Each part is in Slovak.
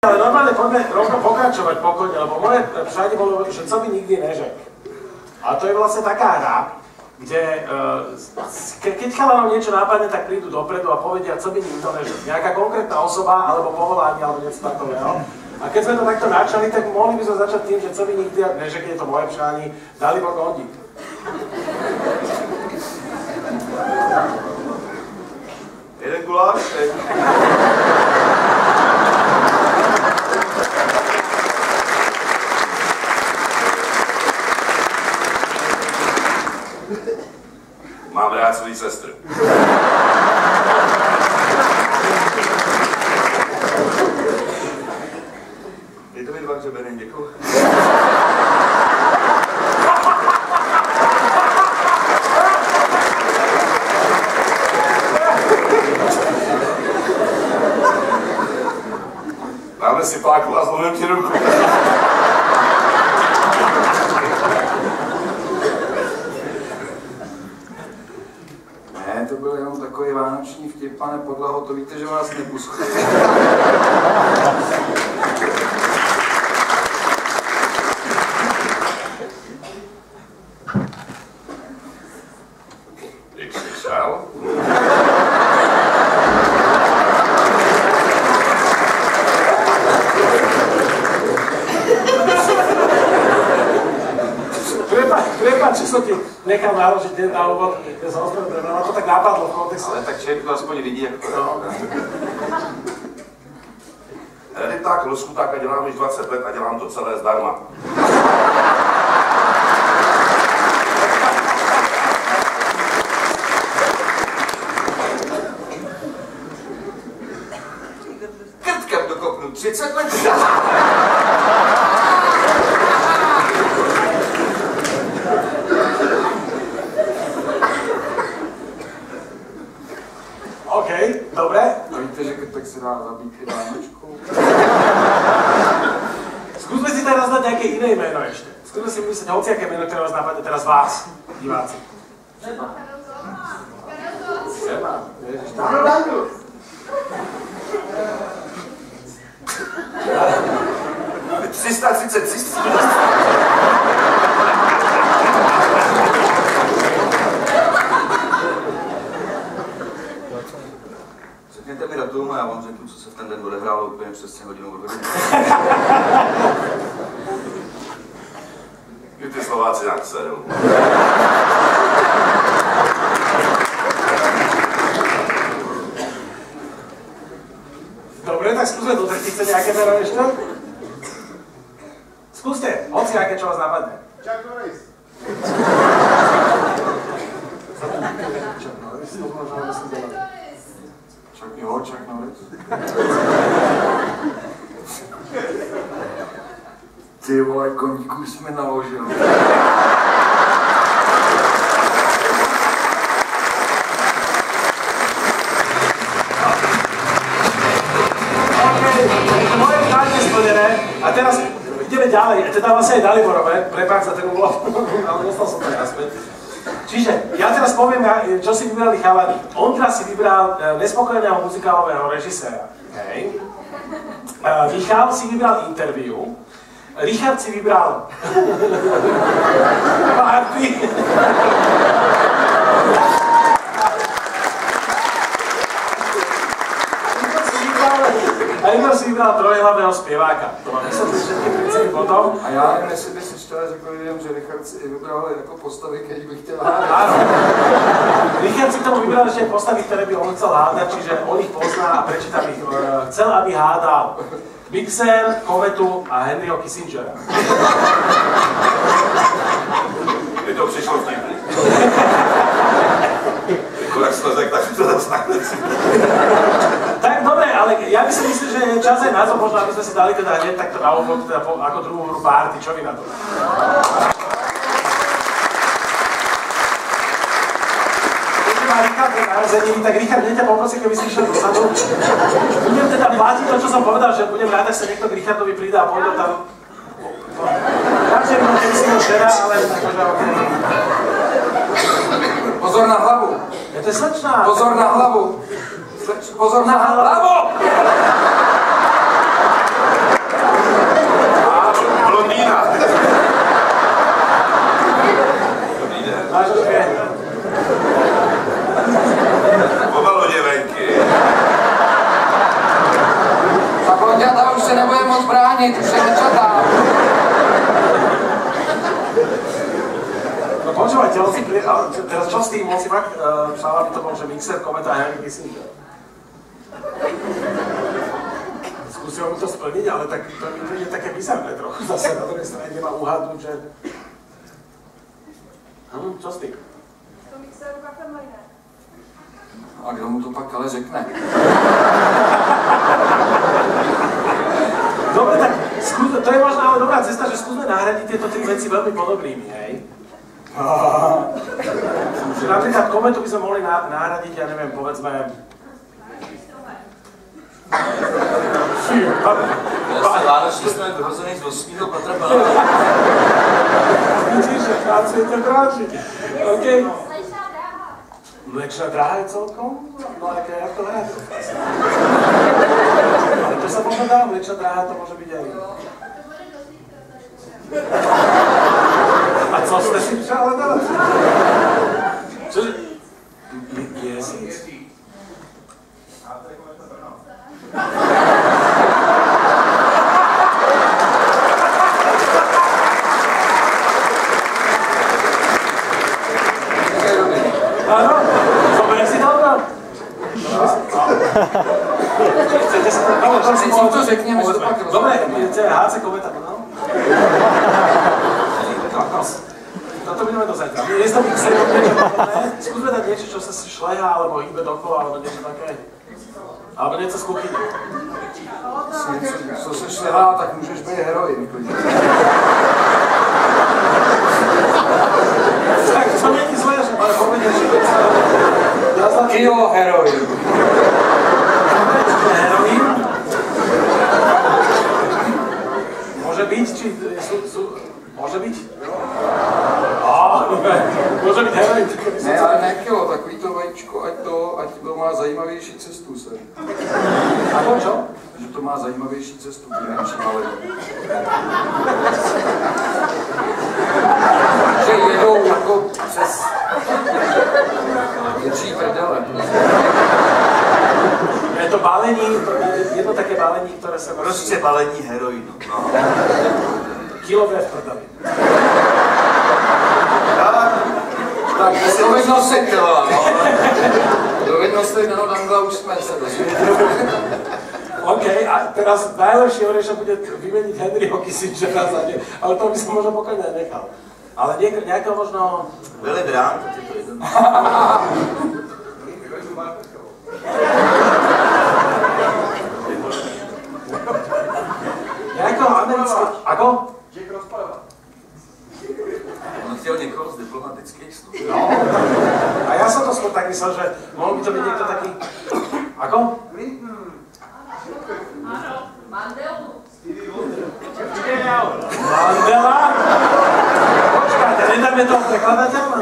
Ale normálne poďme rovno pokračovať pokojne, lebo moje všade bolo, že co by nikdy nežek. A to je vlastne taká hra, kde keď chalanom niečo nápadne, tak prídu dopredu a povedia, co by nikto nežek. Nejaká konkrétna osoba, alebo povolanie, alebo niečo takového. A keď sme to takto načali, tak mohli by sme začať tým, že co by nikdy nežek, je to moje přání, Dalibor Gondík. Jeden guláš, Mám rád svoji sestru. Dejte mi 2 hřebeny, děkuju. Dáme si páku a zlomím ti ruku. Ne, to byl jenom takový vánoční vtip, pane Podlaho, to víte, že vás nepustí. Jak jsi šel? Prepáč, že som ti nechal naložiť deň na úvod, ja som ospravedlňujem, ale to tak napadlo v kontexte. Ale tak člověk to aspoň vidí, jak to je. Editák, Loskuták a dělám již 20 let a dělám to celé zdarma. Krtkem dokopnu 30 let. OK, dobre. A víte, že tak se dá zabít i Vánočku? Skúsme si teraz dať nejaké iné meno ešte. Skúsme si myslieť hociaké meno, ktoré vás napadne teraz vás, diváci. Seba. Seba. Ježiš, to je... 330. Řekněte mi datum a já vám řeknu, co se v ten den odehrálo úplně přesně hodinu od hodiny. Kdy ty Slováci nějak sedou. Dobre, tak skúsme do tretice nejaké meno ešte. Skúste, hociaké, čo vás napadne. Chuck Norris. Chuck Norris, to možno myslím dobre. Chuck Norris. Ty vole, koníku jsme naložili. Moje přání je splnené a teraz ideme ďalej. A teda vlastne aj Daliborové, prepáč za ten úvod, ale dostal som to naspäť. Čiže ja teraz poviem, čo si vybrali chalani. Ondra si vybral nespokojného muzikálového režiséra. Hej. Michal si vybral interview. Richard si vybral party. A Igor si vybral trojhlavného zpěváka. To mám vysvětlit všetky principy potom. A já nevím, jestli by si včera řekl lidem, že Richard si vybral jako postavy, který by chtěl hádat. Áno. Richard si k tomu vybral ešte postavy, ktoré by on chcel hádať, čiže on ich pozná a prečítam ich. Chcel, aby hádal Mixer, Kometu a Henryho Kissingera. Mně to přišlo vtipný. Jak jsi to řekl, tak to zase takhle. Tak dobre, ale ja by som myslel, že je čas aj na to, možno aby sme si dali teda hneď takto na úvod, teda ako druhú hru party, čo vy na to? Keď má Richard pre narozeniny, tak Richard, hneď ťa poprosím, keby si išiel dozadu. Budem teda platiť to, čo som povedal, že budem rád, ak sa niekto k Richardovi pridá a pôjde tam. Radšej by keby si bol žena, ale akože okej. Pozor na hlavu! Je to slečná. Pozor na hlavu! Pozor na hlavu! brániť, už je nečatá. No počúvajte, teraz čo s tým? On si fakt šála by to bol, že mixer, kometa a Henry Kissinger. Skúsil mu to splniť, ale tak to je také bizarné trochu. Zase na druhej strane nemá uhádnuť, že... Čo s tým? To mixeru kafemlejné. A kdo mu to pak ale řekne? Dobre, tak skúsme, to je možno ale dobrá cesta, že skúsme nahradiť tieto tri veci veľmi podobnými, hej? Že napríklad kometu by sme mohli nahradiť, ja neviem, povedzme... Vánoční jsme vyhozený z 8. patra Paláce. Vidíš, že pracujete bráči. OK. Mlečná dráha je celkom? No aké ja to hrať? Ale to sa možno dá, mlečná dráha to môže byť aj... A co ste si přáli dať? Čože? Ježiš. Áno, zoberiem si to obrad. Chcete sa to... to řekněme, že to pak rozhodneme. Dobre, chceme HC kometa, no? Toto budeme do zajtra. Je to mixer, niečo podobné. Skúsme dať niečo, čo sa šleha, alebo hýbe dokola, alebo niečo také. Alebo niečo z kuchyne. Co se šlehá, tak můžeš být heroin. Tak to není zlé, že ale povedeš, že to sa... Kilo heroin. Heroin? Môže byť, či môže byť? Môže byť heroin. Ne, ale ne kilo, takový to vajíčko, ať to má zajímavější cestu se. Ako čo? Že to má zajímavější cestu, menší malinu. Že jedou jako přes větší prdele. Je to balení, jedno také balení, ktoré sa... Prostě balení heroinu. No. Kilové v prdeli. Tak, dovednosti Nano Dangla už jsme se dozvěděli. OK, a teraz najlepší orešok bude vymeniť Henryho Kissingera za ne, ale to by som možno pokojne nechal. Ale nejakého možno... Willy Brandt, je to jeden. Nejakého amerického... Ako? On chtěl někoho z diplomatických studií. No. A ja som to skôr tak myslel, že mohol by to byť niekto taký... Ako? Áno, Mandelu. Mandela? Počkáte, nedáme toho prekladateľa?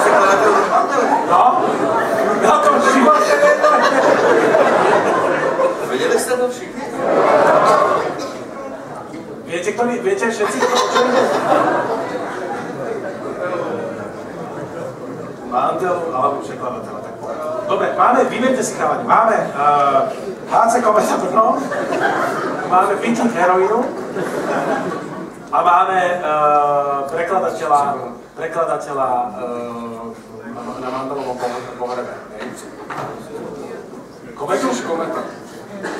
Překladatel od Mandely. No? Na tom živote nedáme. Viděli jste to všichni? Viete všetci, kto o čom ide? Mandelu, alebo prekladateľa, tak povedať. Dobre, vyberte si chalani, máme HC kometa Brno, máme Viking heroínu a máme prekladateľa na Mandelovom pohrebe. Kometu? Kometa.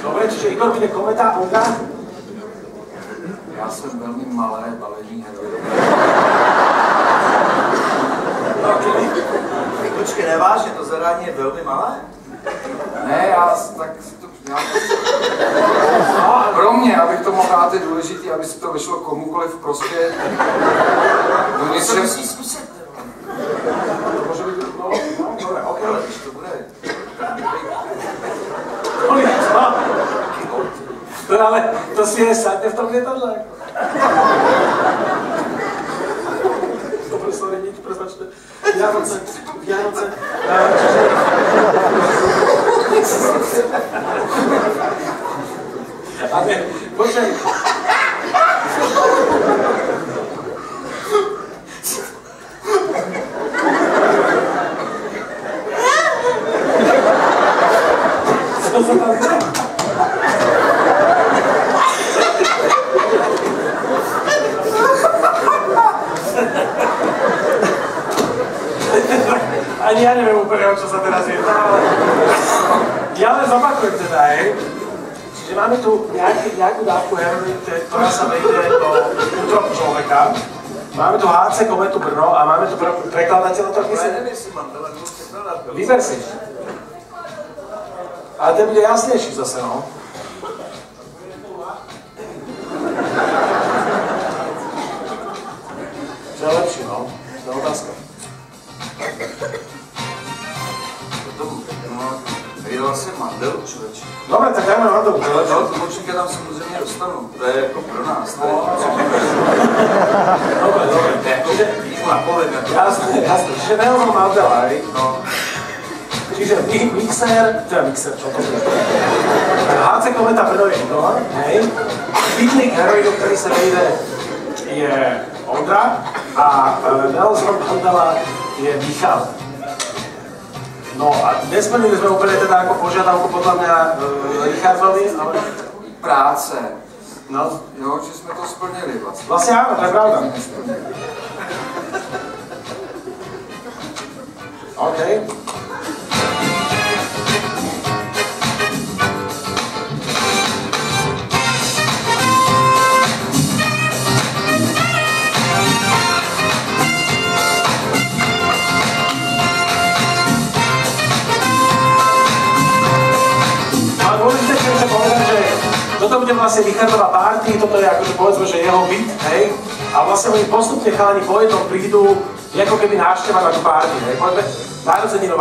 Dobre, čiže Igor bude kometa, Olga? Já jsem velmi malé balení heroin. Okay. Počkej, nevážně, to zadání je velmi malé? Ne, já tak si to... Pro mě, abych to mohl dát, je důležitý, aby si to vyšlo komukoliv prostě... To se musí zkusit. To môže byť... No, dobre, OK. Ale když to bude... No, ale to si je sadne v tom lietadle. Dobre, sorry, nič, prepačte. Vianoce. A ne, počkaj. Co sa tam deje? Ani ja neviem úplne, o čo sa teraz jedná, ale ja len zopakujem teda, Čiže máme tu nejakú dávku heroínu, ktorá sa vejde do útrobu človeka. Máme tu HC Kometu Brno a máme tu prekladateľa, to myslím. Vyber si. Ale ten bude jasnejší zase, no. Čo je lepší, no? To je otázka. Je vlastně mandel, člověče. Dobre, tak dajme mandel, to je lepší. No, tlumočníka tam samozřejmě dostanu, to je jako pro nás. Dobre. Jakože, víš mu napověď. Jasne. Čiže nehovorím mandela, hej? No. Čiže mixer, čo to bude? HC Kometa Brno je idola, hej? Pitník heroínu, ktorý sa vejde, je Ondra a Nelson Mandela je Michal. No a nesplnili sme úplne teda ako požiadavku podľa mňa Richardovi, ale... Práce. No. Jo, že jsme to splnili vlastně. Vlastne áno, to je pravda. OK. Toto bude vlastne Richardova party, toto je akože povedzme, že jeho byt, hej? A vlastne oni postupne chalani po jednom prídu, ako keby návšteva na tú party, hej? Povedzme, narodeninová